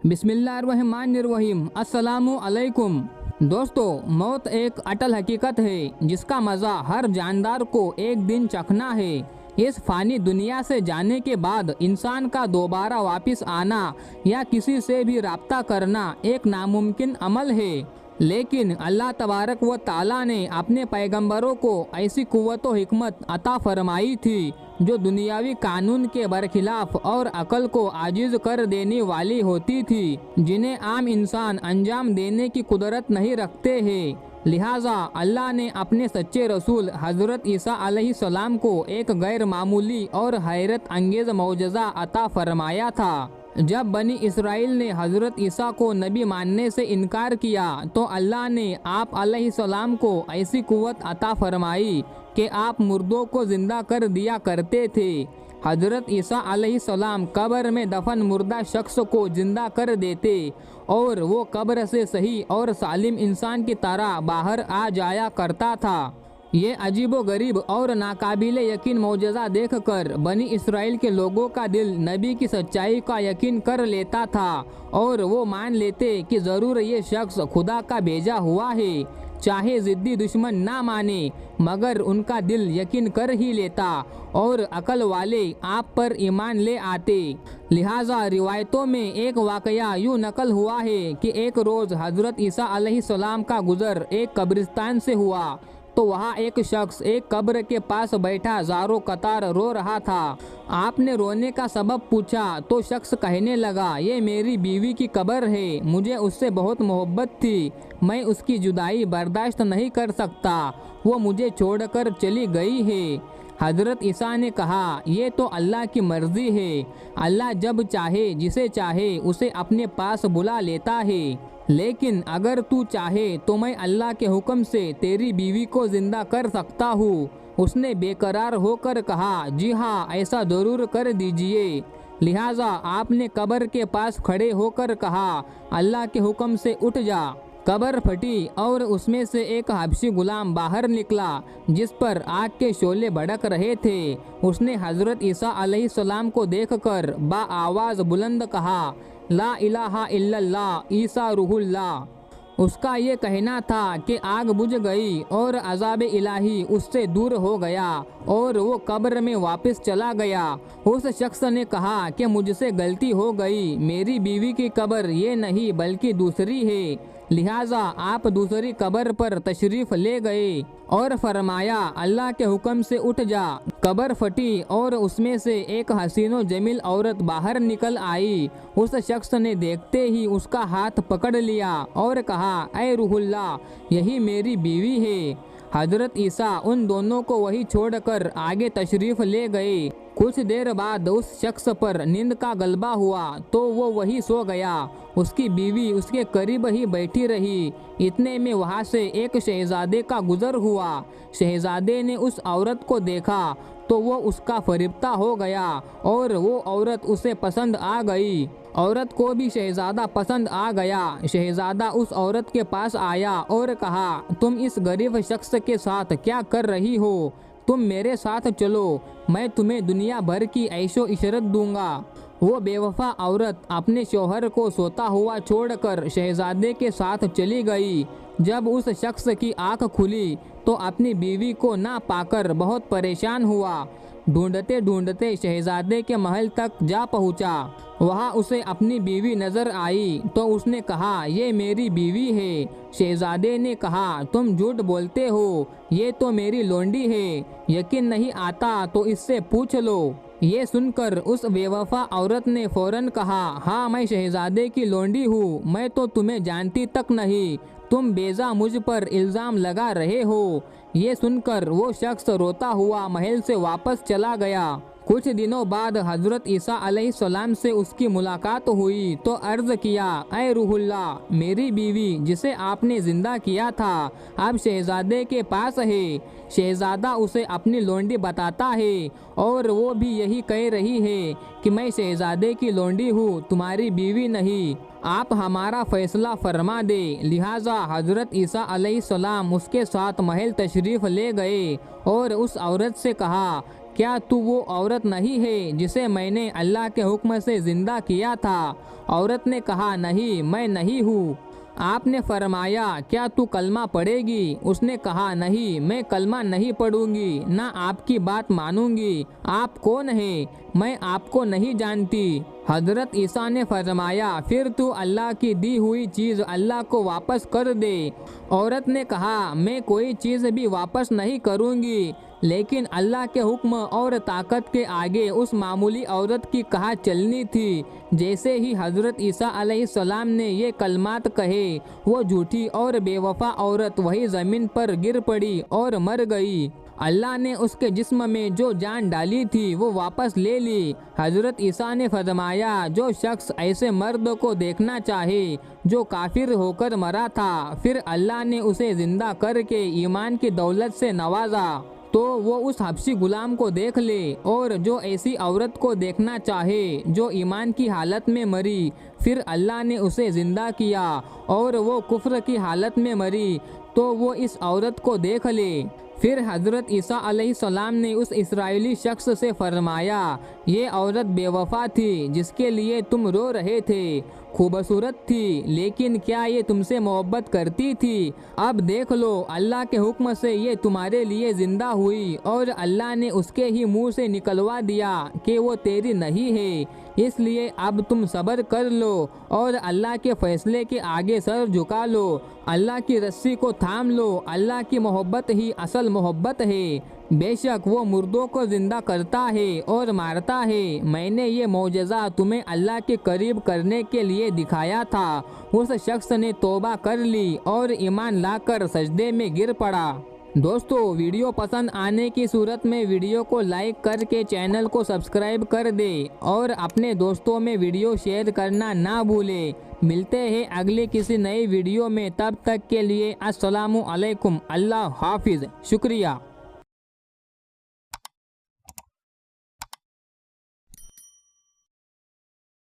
बिस्मिल्लाहिर्रहमानिर्रहीम। अस्सलामु अलैकुम। दोस्तों, मौत एक अटल हकीकत है जिसका मज़ा हर जानदार को एक दिन चखना है। इस फानी दुनिया से जाने के बाद इंसान का दोबारा वापस आना या किसी से भी राब्ता करना एक नामुमकिन अमल है। लेकिन अल्लाह तबारक व ताला ने अपने पैगंबरों को ऐसी कुव्वत व हिकमत अता फरमाई थी जो दुनियावी कानून के बरखिलाफ और अकल को आजिज कर देने वाली होती थी, जिन्हें आम इंसान अंजाम देने की कुदरत नहीं रखते हैं। लिहाजा अल्लाह ने अपने सच्चे रसूल हज़रत ईसा अलैहिस्सलाम को एक गैर मामूली और हैरत अंगेज मौजज़ा अता फरमाया था। जब बनी इसराइल ने हज़रत ईसा को नबी मानने से इनकार किया तो अल्लाह ने आप अलैहिस्सलाम को ऐसी कुव्वत अता फरमाई कि आप मुर्दों को ज़िंदा कर दिया करते थे। हज़रत ईसा अलैहिस्सलाम कब्र में दफन मुर्दा शख्स को ज़िंदा कर देते और वो कब्र से सही और सालिम इंसान की तरह बाहर आ जाया करता था। ये अजीबो गरीब और नाकाबिले यकीन मौजज़ा देखकर बनी इसराइल के लोगों का दिल नबी की सच्चाई का यकीन कर लेता था और वो मान लेते कि ज़रूर ये शख्स खुदा का भेजा हुआ है। चाहे ज़िद्दी दुश्मन ना माने मगर उनका दिल यकीन कर ही लेता और अकल वाले आप पर ईमान ले आते। लिहाजा रिवायतों में एक वाक़या यूँ नकल हुआ है कि एक रोज़ हज़रत ईसा अलैहिस्सलाम का गुज़र एक कब्रिस्तान से हुआ तो वहाँ एक शख्स एक कब्र के पास बैठा ज़ारो कतार रो रहा था। आपने रोने का सबब पूछा तो शख्स कहने लगा, ये मेरी बीवी की कब्र है, मुझे उससे बहुत मोहब्बत थी, मैं उसकी जुदाई बर्दाश्त नहीं कर सकता, वो मुझे छोड़कर चली गई है। हज़रत ईसा ने कहा, ये तो अल्लाह की मर्ज़ी है, अल्लाह जब चाहे जिसे चाहे उसे अपने पास बुला लेता है। लेकिन अगर तू चाहे तो मैं अल्लाह के हुक्म से तेरी बीवी को ज़िंदा कर सकता हूँ। उसने बेकरार होकर कहा, जी हाँ, ऐसा ज़रूर कर दीजिए। लिहाजा आपने कब्र के पास खड़े होकर कहा, अल्लाह के हुक्म से उठ जा। कब्र फटी और उसमें से एक हबशी गुलाम बाहर निकला जिस पर आग के शोले भड़क रहे थे। उसने हज़रत ईसा अलैहिस्सलाम को देखकर बा आवाज़ बुलंद कहा, ला इलाहा इल्लल्लाह ईसा रूहुल्लाह। उसका ये कहना था कि आग बुझ गई और अज़ाब इलाही उससे दूर हो गया और वो कब्र में वापस चला गया। उस शख्स ने कहा कि मुझसे गलती हो गई, मेरी बीवी की कब्र ये नहीं बल्कि दूसरी है। लिहाजा आप दूसरी कब्र पर तशरीफ़ ले गए और फरमाया, अल्लाह के हुक्म से उठ जा। कब्र फटी और उसमें से एक हसीनो जमील औरत बाहर निकल आई। उस शख्स ने देखते ही उसका हाथ पकड़ लिया और कहा, ऐ रूहुल्लाह, यही मेरी बीवी है। हज़रत ईसा उन दोनों को वही छोड़कर आगे तशरीफ़ ले गए। कुछ देर बाद उस शख्स पर नींद का गलबा हुआ तो वो वही सो गया। उसकी बीवी उसके करीब ही बैठी रही। इतने में वहाँ से एक शहजादे का गुज़र हुआ। शहजादे ने उस औरत को देखा तो वो उसका फरिश्ता हो गया और वो औरत उसे पसंद आ गई। औरत को भी शहजादा पसंद आ गया। शहजादा उस औरत के पास आया और कहा, तुम इस गरीब शख्स के साथ क्या कर रही हो? तुम मेरे साथ चलो, मैं तुम्हें दुनिया भर की ऐशो इशरत दूंगा। वो बेवफा औरत अपने शौहर को सोता हुआ छोड़कर शहजादे के साथ चली गई। जब उस शख्स की आंख खुली तो अपनी बीवी को ना पाकर बहुत परेशान हुआ। ढूंढते ढूंढते शहजादे के महल तक जा पहुंचा। वहाँ उसे अपनी बीवी नज़र आई तो उसने कहा, ये मेरी बीवी है। शहजादे ने कहा, तुम झूठ बोलते हो, ये तो मेरी लोंडी है, यकीन नहीं आता तो इससे पूछ लो। ये सुनकर उस बेवफा औरत ने फौरन कहा, हाँ, मैं शहजादे की लोंडी हूँ, मैं तो तुम्हें जानती तक नहीं, तुम बेजा मुझ पर इल्ज़ाम लगा रहे हो। ये सुनकर वो शख्स रोता हुआ महल से वापस चला गया। कुछ दिनों बाद हज़रत ईसा अलैहिस्सलाम से उसकी मुलाकात हुई तो अर्ज़ किया, ऐ रूहुल्लाह, मेरी बीवी जिसे आपने ज़िंदा किया था अब शहजादे के पास है। शहजादा उसे अपनी लोंडी बताता है और वो भी यही कह रही है कि मैं शहजादे की लोंडी हूँ, तुम्हारी बीवी नहीं। आप हमारा फ़ैसला फरमा दे। लिहाजा हज़रत ईसा अलैहिस्सलाम उसके साथ महल तशरीफ़ ले गए और उस औरत से कहा, क्या तू वो औरत नहीं है जिसे मैंने अल्लाह के हुक्म से जिंदा किया था? औरत ने कहा, नहीं, मैं नहीं हूँ। आपने फरमाया, क्या तू कलमा पढ़ेगी? उसने कहा, नहीं, मैं कलमा नहीं पढ़ूंगी, ना आपकी बात मानूंगी। आप कौन है? मैं आपको नहीं जानती। हजरत ईसा ने फरमाया, फिर तू अल्लाह की दी हुई चीज़ अल्लाह को वापस कर दे। औरत ने कहा, मैं कोई चीज़ भी वापस नहीं करूंगी। लेकिन अल्लाह के हुक्म और ताकत के आगे उस मामूली औरत की कहा चलनी थी। जैसे ही हजरत ईसा अलैहिस्सलाम ने ये कलमात कहे, वो झूठी और बेवफा औरत वही ज़मीन पर गिर पड़ी और मर गई। अल्लाह ने उसके जिस्म में जो जान डाली थी वो वापस ले ली। हजरत ईसा ने फरमाया, जो शख्स ऐसे मर्द को देखना चाहे जो काफिर होकर मरा था, फिर अल्लाह ने उसे जिंदा करके ईमान की दौलत से नवाजा, तो वो उस हबशी गुलाम को देख ले। और जो ऐसी औरत को देखना चाहे जो ईमान की हालत में मरी, फिर अल्लाह ने उसे ज़िंदा किया और वो कुफ्र की हालत में मरी, तो वो इस औरत को देख ले। फिर हज़रत ईसा अलैहिस्सलाम ने उस इस्राएली शख्स से फरमाया, ये औरत बेवफा थी जिसके लिए तुम रो रहे थे, खूबसूरत थी, लेकिन क्या ये तुमसे मोहब्बत करती थी? अब देख लो, अल्लाह के हुक्म से ये तुम्हारे लिए ज़िंदा हुई और अल्लाह ने उसके ही मुंह से निकलवा दिया कि वो तेरी नहीं है। इसलिए अब तुम सब्र कर लो और अल्लाह के फैसले के आगे सर झुका लो। अल्लाह की रस्सी को थाम लो। अल्लाह की मोहब्बत ही असल मोहब्बत है। बेशक वो मुर्दों को जिंदा करता है और मारता है। मैंने ये मौजज़ा तुम्हें अल्लाह के करीब करने के लिए दिखाया था। उस शख्स ने तौबा कर ली और ईमान लाकर सजदे में गिर पड़ा। दोस्तों, वीडियो पसंद आने की सूरत में वीडियो को लाइक करके चैनल को सब्सक्राइब कर दे और अपने दोस्तों में वीडियो शेयर करना ना भूले। मिलते हैं अगले किसी नई वीडियो में, तब तक के लिए अस्सलामु अलैकुम। अल्लाह हाफिज़। शुक्रिया।